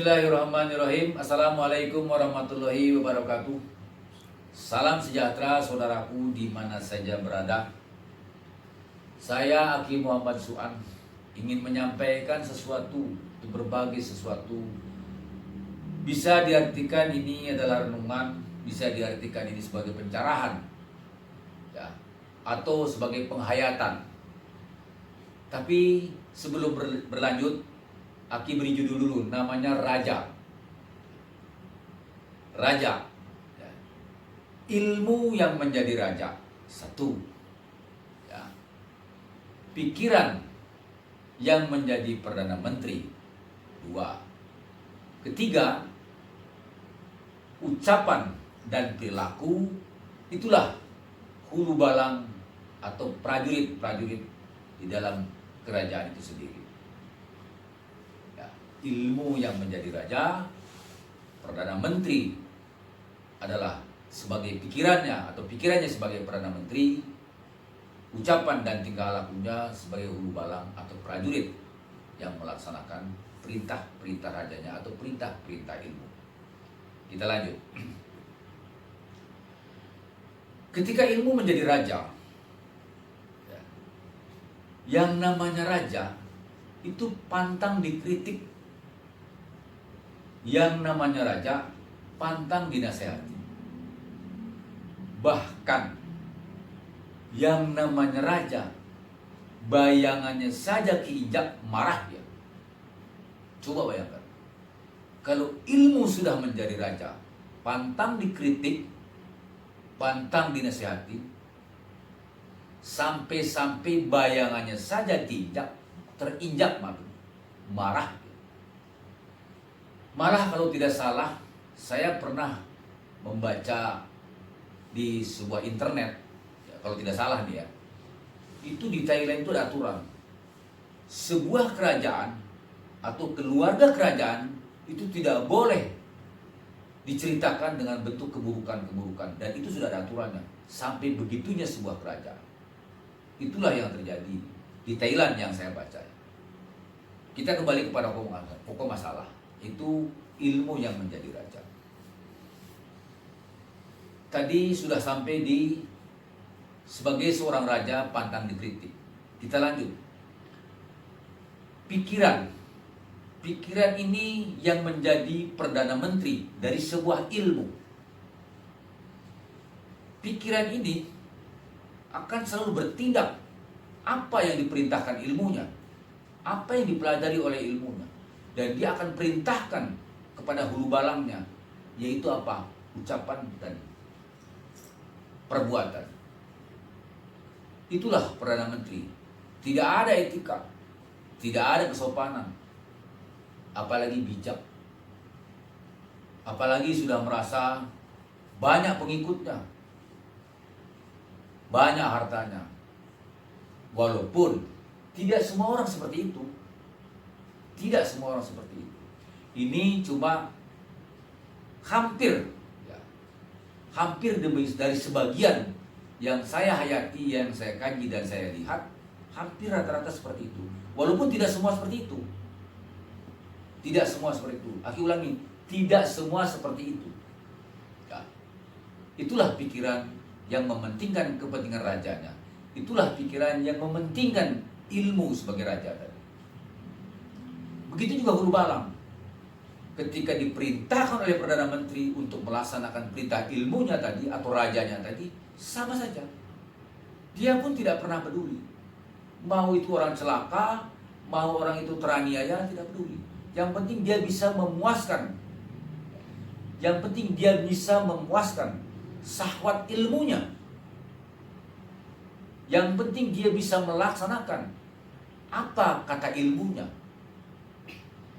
Bismillahirrahmanirrahim. Assalamualaikum warahmatullahi wabarakatuh. Salam sejahtera saudaraku di mana saja berada. Saya Aki Muhammad Suan ingin menyampaikan sesuatu, berbagi sesuatu. Bisa diartikan ini adalah renungan, bisa diartikan ini sebagai pencerahan, ya, atau sebagai penghayatan. Tapi sebelum berlanjut, Aki beri judul dulu, namanya Raja. Raja, ya. Ilmu yang menjadi raja. Satu, ya. Pikiran yang menjadi Perdana Menteri. Dua. Ketiga, ucapan dan perilaku, itulah hulu balang atau prajurit-prajurit di dalam kerajaan itu sendiri. Ilmu yang menjadi raja, Perdana Menteri adalah sebagai pikirannya atau pikirannya sebagai Perdana Menteri, ucapan dan tingkah lakunya sebagai hulu balang atau prajurit yang melaksanakan perintah-perintah rajanya atau perintah-perintah ilmu. Kita lanjut. Ketika ilmu menjadi raja, yang namanya raja itu pantang dikritik. Yang namanya raja pantang dinasehati. Bahkan yang namanya raja, bayangannya saja keinjak marah dia. Coba bayangkan, kalau ilmu sudah menjadi raja, pantang dikritik, pantang dinasehati, sampai-sampai bayangannya saja terinjak marah. Malah kalau tidak salah, saya pernah membaca di sebuah internet, ya, kalau tidak salah nih ya, itu di Thailand itu ada aturan. Sebuah kerajaan atau keluarga kerajaan itu tidak boleh diceritakan dengan bentuk keburukan-keburukan. Dan itu sudah ada aturannya. Sampai begitunya sebuah kerajaan. Itulah yang terjadi di Thailand yang saya baca. Kita kembali kepada pokok masalah. Itu ilmu yang menjadi raja. Tadi sudah sampai di sebagai seorang raja pantang dikritik. Kita lanjut. Pikiran ini yang menjadi Perdana Menteri dari sebuah ilmu. Pikiran ini akan selalu bertindak apa yang diperintahkan ilmunya, apa yang dipelajari oleh ilmunya. Dan dia akan perintahkan kepada hulu balangnya, yaitu apa? Ucapan dan perbuatan. Itulah Perdana Menteri. Tidak ada etika, tidak ada kesopanan, apalagi bijak, apalagi sudah merasa banyak pengikutnya, banyak hartanya. Walaupun tidak semua orang seperti itu. Tidak semua orang seperti itu. Ini cuma hampir dari sebagian yang saya hayati, yang saya kaji dan saya lihat, hampir rata-rata seperti itu. Walaupun tidak semua seperti itu. Tidak semua seperti itu. Aki ulangi, tidak semua seperti itu. Ya. Itulah pikiran yang mementingkan kepentingan rajanya. Itulah pikiran yang mementingkan ilmu sebagai raja tadi. Begitu juga hulu balang. Ketika diperintahkan oleh Perdana Menteri untuk melaksanakan perintah ilmunya tadi atau rajanya tadi, sama saja. Dia pun tidak pernah peduli. Mau itu orang celaka, mau orang itu teraniaya, tidak peduli. Yang penting dia bisa memuaskan. Yang penting dia bisa memuaskan syahwat ilmunya. Yang penting dia bisa melaksanakan apa kata ilmunya.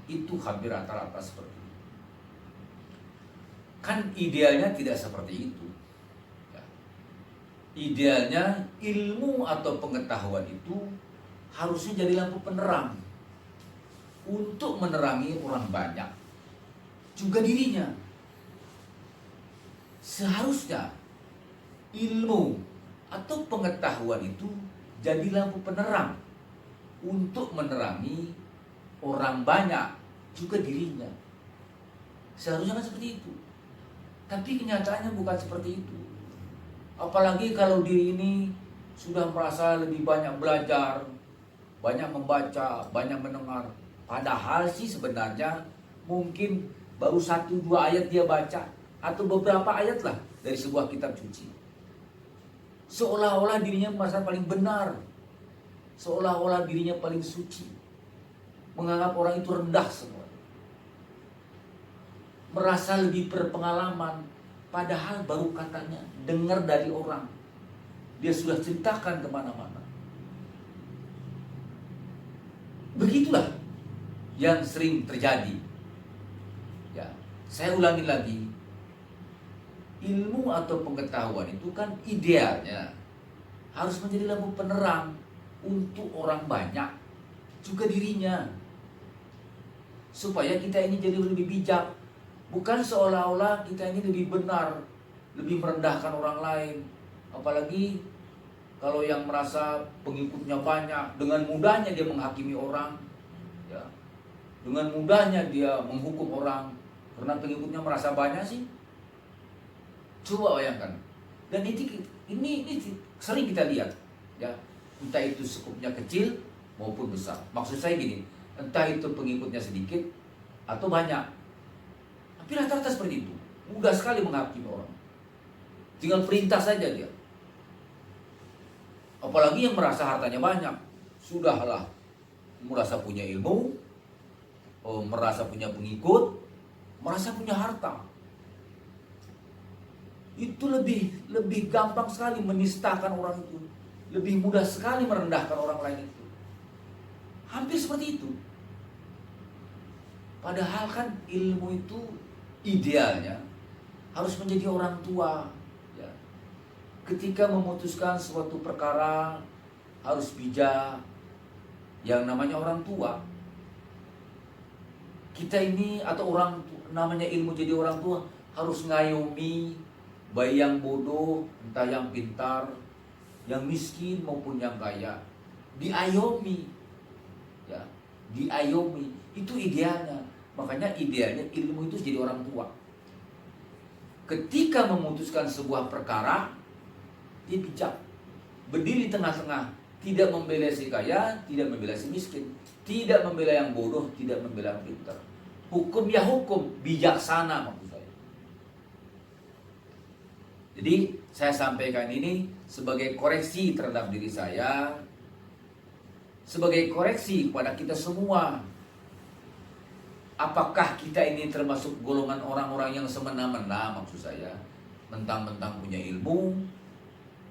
Itu hampir rata-rata seperti itu. Kan idealnya tidak seperti itu. Ya. Idealnya ilmu atau pengetahuan itu harusnya jadi lampu penerang untuk menerangi orang banyak, juga dirinya. Seharusnya ilmu atau pengetahuan itu jadi lampu penerang untuk menerangi orang banyak, juga dirinya. Seharusnya kan seperti itu. Tapi kenyataannya bukan seperti itu. Apalagi kalau diri ini sudah merasa lebih banyak belajar, banyak membaca, banyak mendengar. Padahal sih sebenarnya mungkin baru 1-2 ayat dia baca, atau beberapa ayat lah dari sebuah kitab suci. Seolah-olah dirinya merasa paling benar, seolah-olah dirinya paling suci, menganggap orang itu rendah semua, merasa lebih berpengalaman, padahal baru katanya dengar dari orang, dia sudah ceritakan kemana-mana. Begitulah yang sering terjadi. Ya, saya ulangi lagi, ilmu atau pengetahuan itu kan idealnya harus menjadi lampu penerang untuk orang banyak, juga dirinya, supaya kita ini jadi lebih bijak. Bukan seolah-olah kita ini lebih benar, lebih merendahkan orang lain. Apalagi kalau yang merasa pengikutnya banyak, dengan mudahnya dia menghakimi orang, ya, dengan mudahnya dia menghukum orang karena pengikutnya merasa banyak sih. Coba bayangkan. Dan ini sering kita lihat, ya, entah itu skupnya kecil maupun besar. Maksud saya gini, entah itu pengikutnya sedikit atau banyak, tapi rata-rata seperti itu. Mudah sekali menghakimi orang, tinggal perintah saja dia. Apalagi yang merasa hartanya banyak, sudahlah, merasa punya ilmu, merasa punya pengikut, merasa punya harta. Itu lebih gampang sekali menistakan orang itu, lebih mudah sekali merendahkan orang lain itu. Hampir seperti itu. Padahal kan ilmu itu idealnya harus menjadi orang tua, ya. Ketika memutuskan suatu perkara harus bijak. Yang namanya orang tua, kita ini atau orang namanya ilmu jadi orang tua harus ngayomi baik yang bodoh, entah yang pintar, yang miskin maupun yang kaya, diayomi, ya, diayomi. Itu idealnya. Makanya idealnya ilmu itu jadi orang tua. Ketika memutuskan sebuah perkara, dia bijak, berdiri di tengah-tengah, tidak membela si kaya, tidak membela si miskin, tidak membela yang bodoh, tidak membela yang pintar. Hukum ya hukum, bijaksana maksud saya. Jadi saya sampaikan ini sebagai koreksi terhadap diri saya, sebagai koreksi kepada kita semua. Apakah kita ini termasuk golongan orang-orang yang semena-mena, maksud saya, mentang-mentang punya ilmu,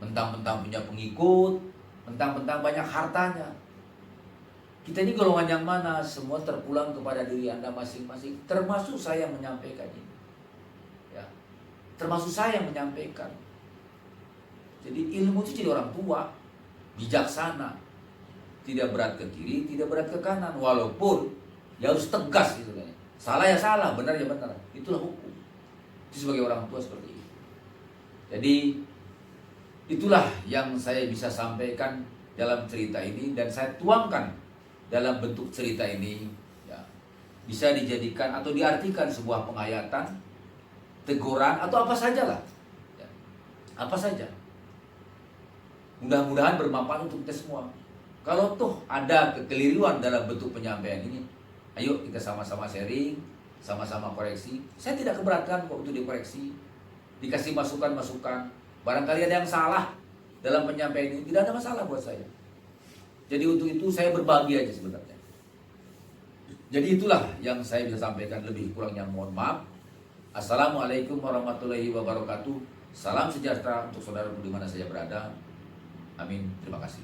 mentang-mentang punya pengikut, mentang-mentang banyak hartanya. Kita ini golongan yang mana? Semua terpulang kepada diri Anda masing-masing, termasuk saya yang menyampaikan ini, ya, termasuk saya yang menyampaikan. Jadi ilmu itu jadi orang tua, bijaksana, tidak berat ke kiri, tidak berat ke kanan, walaupun ya harus tegas gitu kan. Salah ya salah, benar ya benar. Itulah hukum. Itu sebagai orang tua seperti itu. Jadi itulah yang saya bisa sampaikan dalam cerita ini, dan saya tuangkan dalam bentuk cerita ini, ya, bisa dijadikan atau diartikan sebuah penghayatan, teguran atau apa sajalah, ya, apa saja. Mudah-mudahan bermanfaat untuk kita semua. Kalau toh ada kekeliruan dalam bentuk penyampaian ini, ayo kita sama-sama sharing, sama-sama koreksi. Saya tidak keberatan kok untuk dikoreksi, dikasih masukan-masukan. Barangkali ada yang salah dalam penyampaian ini, tidak ada masalah buat saya. Jadi untuk itu saya berbagi aja sebenarnya. Jadi itulah yang saya bisa sampaikan, lebih kurangnya mohon maaf. Assalamualaikum warahmatullahi wabarakatuh. Salam sejahtera untuk saudara di mana saja berada. Amin. Terima kasih.